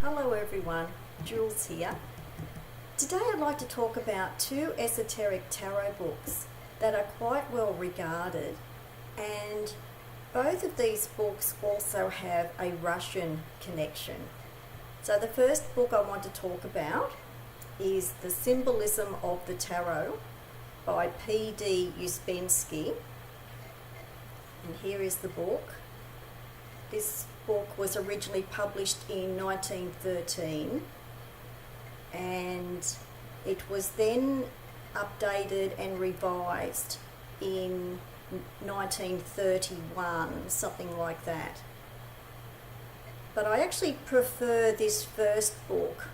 Hello everyone, Jules here. Today I'd like to talk about two esoteric tarot books that are quite well regarded, and both of these books also have a Russian connection. So the first book I want to talk about is The Symbolism of the Tarot by P.D.Ouspensky, and here is the book. This book was originally published in 1913 and it was then updated and revised in 1931, something like that. But I actually prefer this first book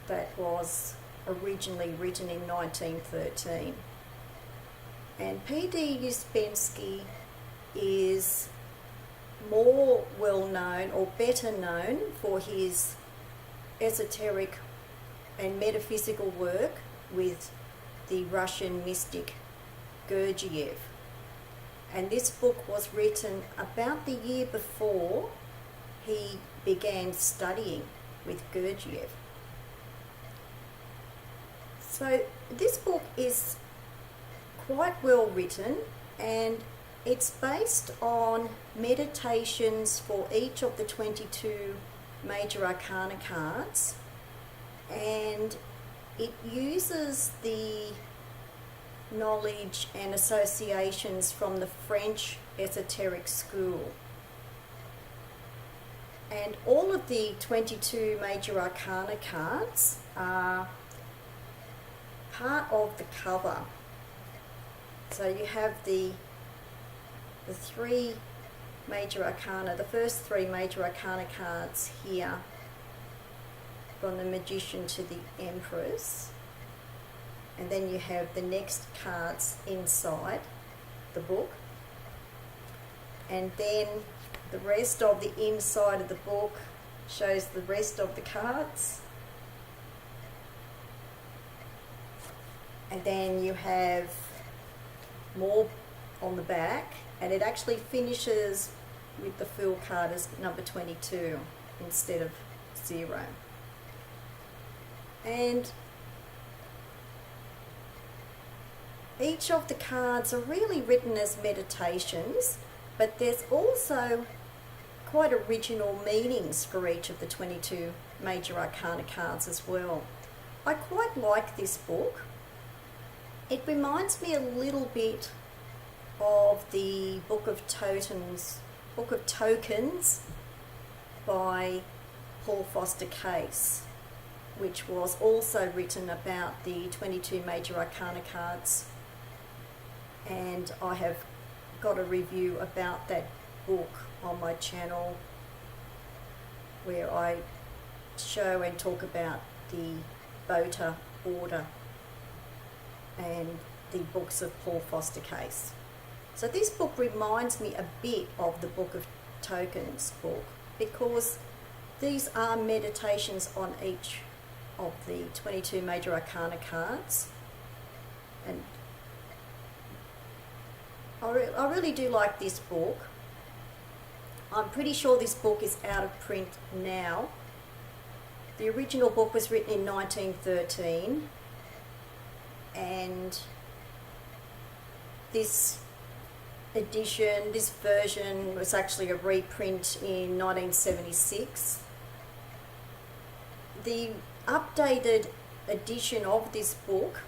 that was originally written in 1913. And P.D.Ouspensky is more well known or better known for his esoteric and metaphysical work with the Russian mystic Gurdjieff. And this book was written about the year before he began studying with Gurdjieff. So this book is quite well written, and it's based on meditations for each of the 22 major arcana cards, and it uses the knowledge and associations from the French esoteric school. And all of the 22 major arcana cards are part of the cover. So you have the three major arcana, the first three major arcana cards here, from the Magician to the Empress, and then you have the next cards inside the book, and then the rest of the inside of the book shows the rest of the cards, and then you have more on the back, and it actually finishes with the full card as number 22 instead of 0. And each of the cards are really written as meditations, but there's also quite original meanings for each of the 22 major arcana cards as well. I quite like this book. It reminds me a little bit of the Book of Tokens by Paul Foster Case, which was also written about the 22 major arcana cards, and I have got a review about that book on my channel where I show and talk about the Waite order and the books of Paul Foster Case. So this book reminds me a bit of the Book of Tokens book, because these are meditations on each of the 22 major arcana cards, and I really do like this book. I'm pretty sure this book is out of print now. The original book was written in 1913, and this version was actually a reprint in 1976. The updated edition of this book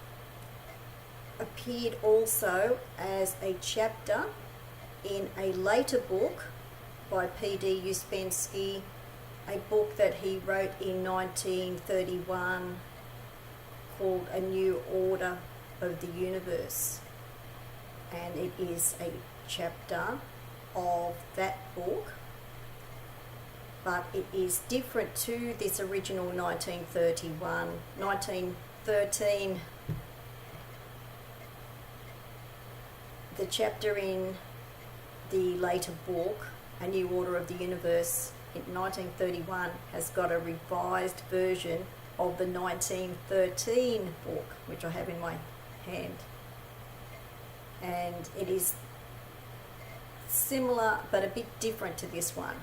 appeared also as a chapter in a later book by P.D.Ouspensky, a book that he wrote in 1931 called A New Order of the Universe. And it is a chapter of that book, but it is different to this original 1913. The chapter in the later book, A New Order of the Universe, in 1931, has got a revised version of the 1913 book, which I have in my hand. And it is similar but a bit different to this one.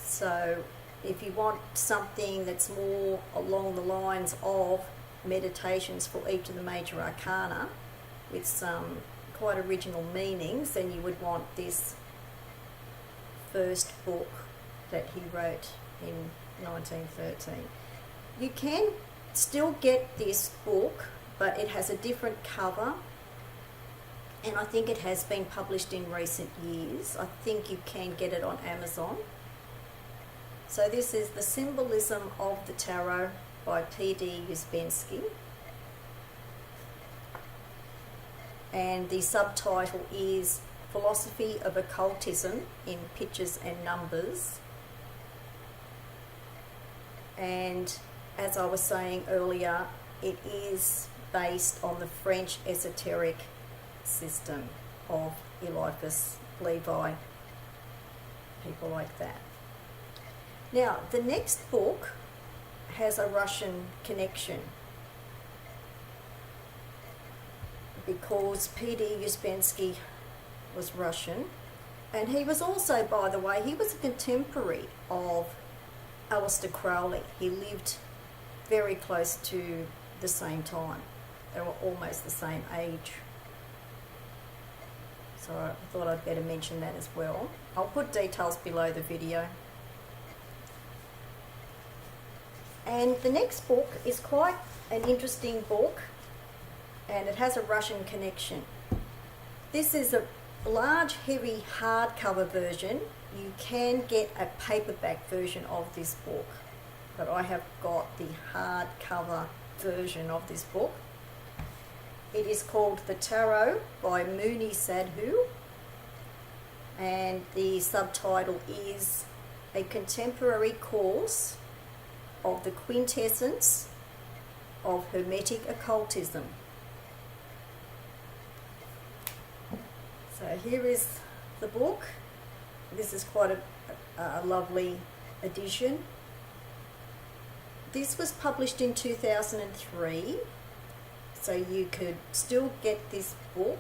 So if you want something that's more along the lines of meditations for each of the major arcana with some quite original meanings, then you would want this first book that he wrote in 1913. You can still get this book, but it has a different cover, and I think it has been published in recent years. I think you can get it on Amazon. So this is The Symbolism of the Tarot by P.D.Ouspensky. And the subtitle is Philosophy of Occultism in Pictures and Numbers. And as I was saying earlier, it is based on the French esoteric system of Eliphas Lévi, people like that. Now, the next book has a Russian connection because P.D.Ouspensky was Russian, and he was also, by the way, he was a contemporary of Aleister Crowley. He lived very close to the same time. They were almost the same age. So I thought I'd better mention that as well. I'll put details below the video. And the next book is quite an interesting book, and it has a Russian connection. This is a large, heavy hardcover version. You can get a paperback version of this book, but I have got the hardcover version of this book. It is called The Tarot by Mouni Sadhu, and the subtitle is A Contemporary Course of the Quintessence of Hermetic Occultism. So here is the book. This is quite a lovely edition. This was published in 2003, so you could still get this book,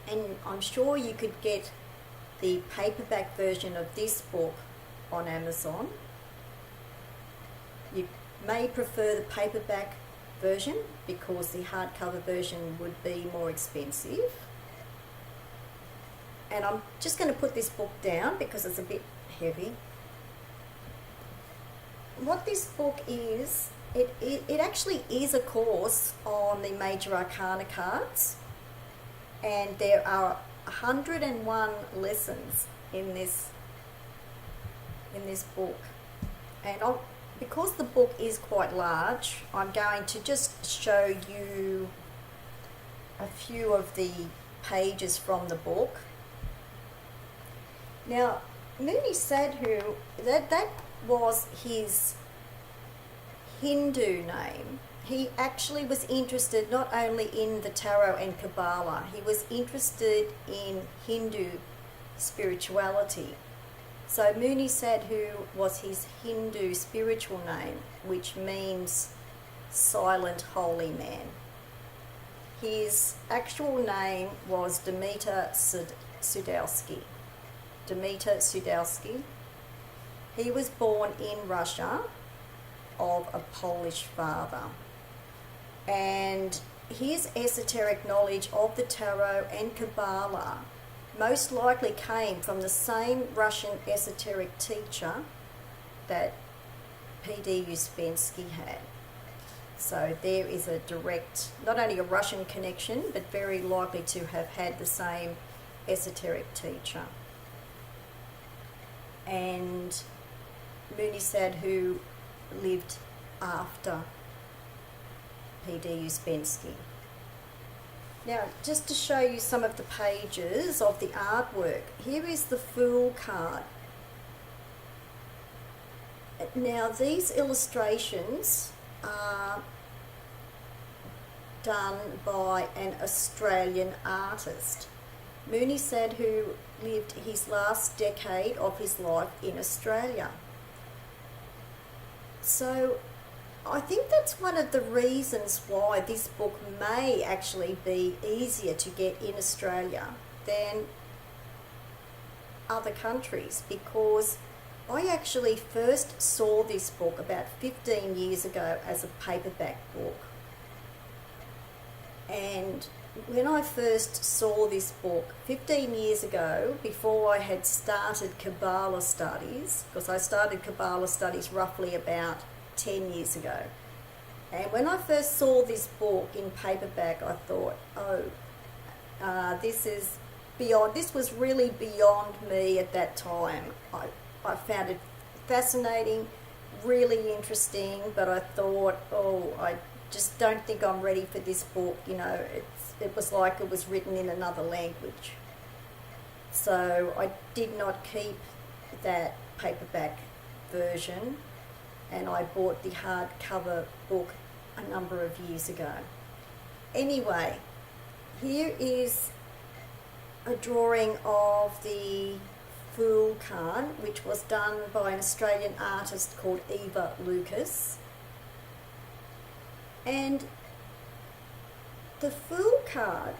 and I'm sure you could get the paperback version of this book on Amazon. You may prefer the paperback version because the hardcover version would be more expensive. And I'm just going to put this book down because it's a bit heavy. What this book is, it actually is a course on the major arcana cards, and there are 101 lessons in this book. And because the book is quite large, I'm going to just show you a few of the pages from the book. Now, Mouni Sadhu, that was his Hindu name. He actually was interested not only in the Tarot and Kabbalah, he was interested in Hindu spirituality. So Mouni Sadhu was his Hindu spiritual name, which means silent holy man. His actual name was Dymitr Sudowski. Dymitr Sudowski. He was born in Russia of a Polish father, and his esoteric knowledge of the Tarot and Kabbalah most likely came from the same Russian esoteric teacher that P.D.Ouspensky had. So there is a direct, not only a Russian connection, but very likely to have had the same esoteric teacher. And Mouni Sadhu lived after P.D.Ouspensky. Now, just to show you some of the pages of the artwork, here is the Fool card. Now, these illustrations are done by an Australian artist. Mouni Sadhu lived his last decade of his life in Australia. So I think that's one of the reasons why this book may actually be easier to get in Australia than other countries, because I actually first saw this book about 15 years ago as a paperback book. And when I first saw this book 15 years ago, before I had started Kabbalah studies, because I started Kabbalah studies roughly about 10 years ago, and when I first saw this book in paperback, I thought, this was really beyond me at that time. I found it fascinating, really interesting, but I thought, I just don't think I'm ready for this book. You know, it was like it was written in another language. So I did not keep that paperback version, and I bought the hardcover book a number of years ago. Anyway, here is a drawing of the Fool card, which was done by an Australian artist called Eva Lucas. And the Fool card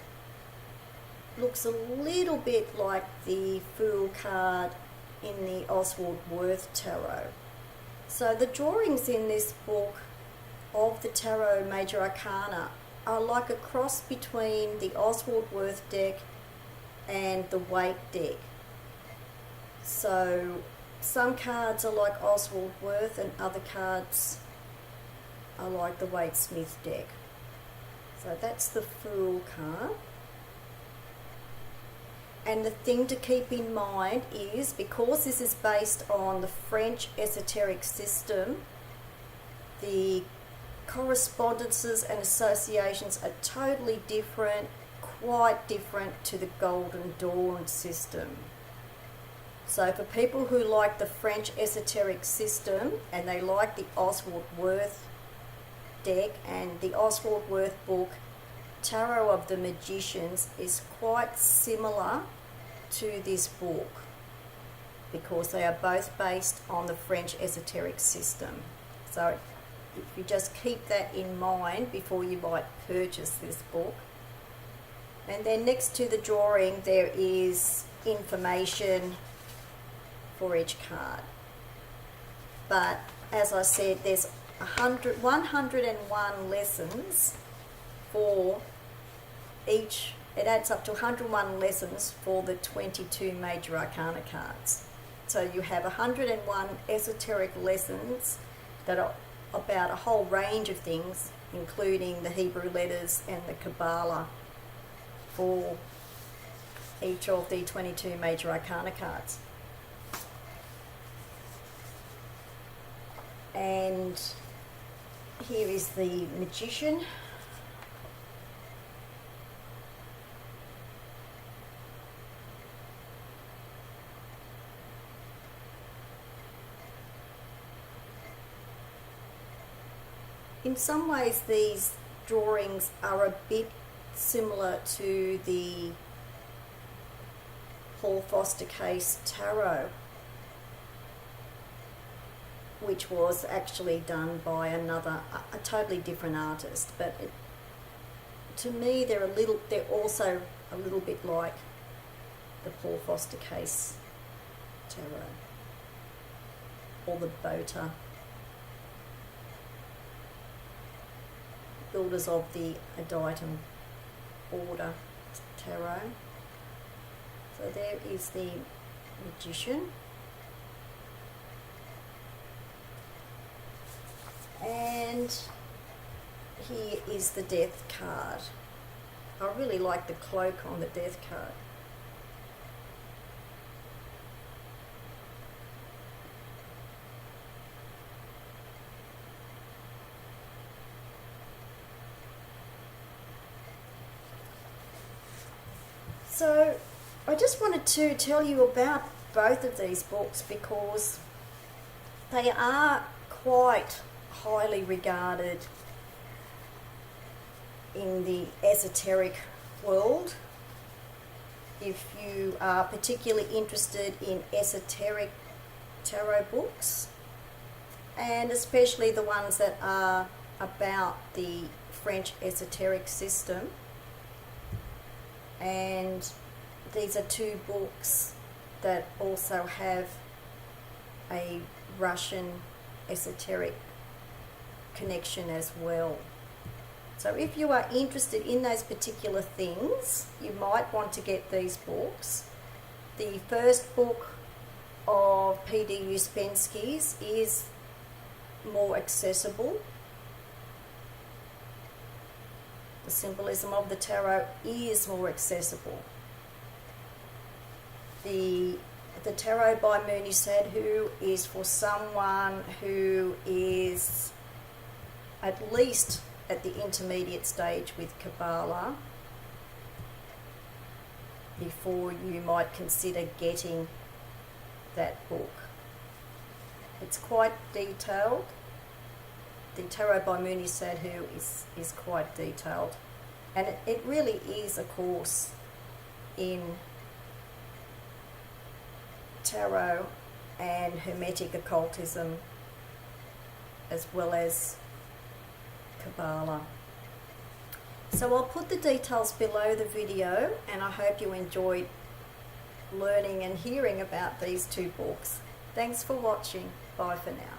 looks a little bit like the Fool card in the Oswald Wirth Tarot. So the drawings in this book of the Tarot Major Arcana are like a cross between the Oswald Wirth deck and the Waite deck. So some cards are like Oswald Wirth and other cards are like the Waite Smith deck. So that's the Fool card. And the thing to keep in mind is, because this is based on the French esoteric system, the correspondences and associations are totally different, quite different to the Golden Dawn system. So for people who like the French esoteric system and they like the Oswald Wirth deck, and the Oswald Wirth book Tarot of the Magicians is quite similar to this book, because they are both based on the French esoteric system. So if you just keep that in mind before you might purchase this book. And then next to the drawing there is information for each card. But as I said, there's 101 lessons for each. It adds up to 101 lessons for the 22 major arcana cards. So you have 101 esoteric lessons that are about a whole range of things, including the Hebrew letters and the Kabbalah, for each of the 22 major arcana cards. And here is the Magician. In some ways these drawings are a bit similar to the Paul Foster Case Tarot, which was actually done by a totally different artist. But to me, they're also a little bit like the Paul Foster Case Tarot or the Bota. Builders of the Aditum Order Tarot. So there is the Magician. And here is the Death card. I really like the cloak on the Death card. So I just wanted to tell you about both of these books because they are quite highly regarded in the esoteric world. If you are particularly interested in esoteric tarot books, and especially the ones that are about the French esoteric system. And these are two books that also have a Russian esoteric connection as well. So if you are interested in those particular things, you might want to get these books. The first book of P.D.Ouspensky's is more accessible. The Symbolism of the Tarot is more accessible. The Tarot by Mouni Sadhu is for someone who is at least at the intermediate stage with Kabbalah before you might consider getting that book. It's quite detailed. The Tarot by Mouni Sadhu is quite detailed, and it really is a course in tarot and Hermetic occultism as well as Kabbalah. So I'll put the details below the video, and I hope you enjoyed learning and hearing about these two books. Thanks for watching. Bye for now.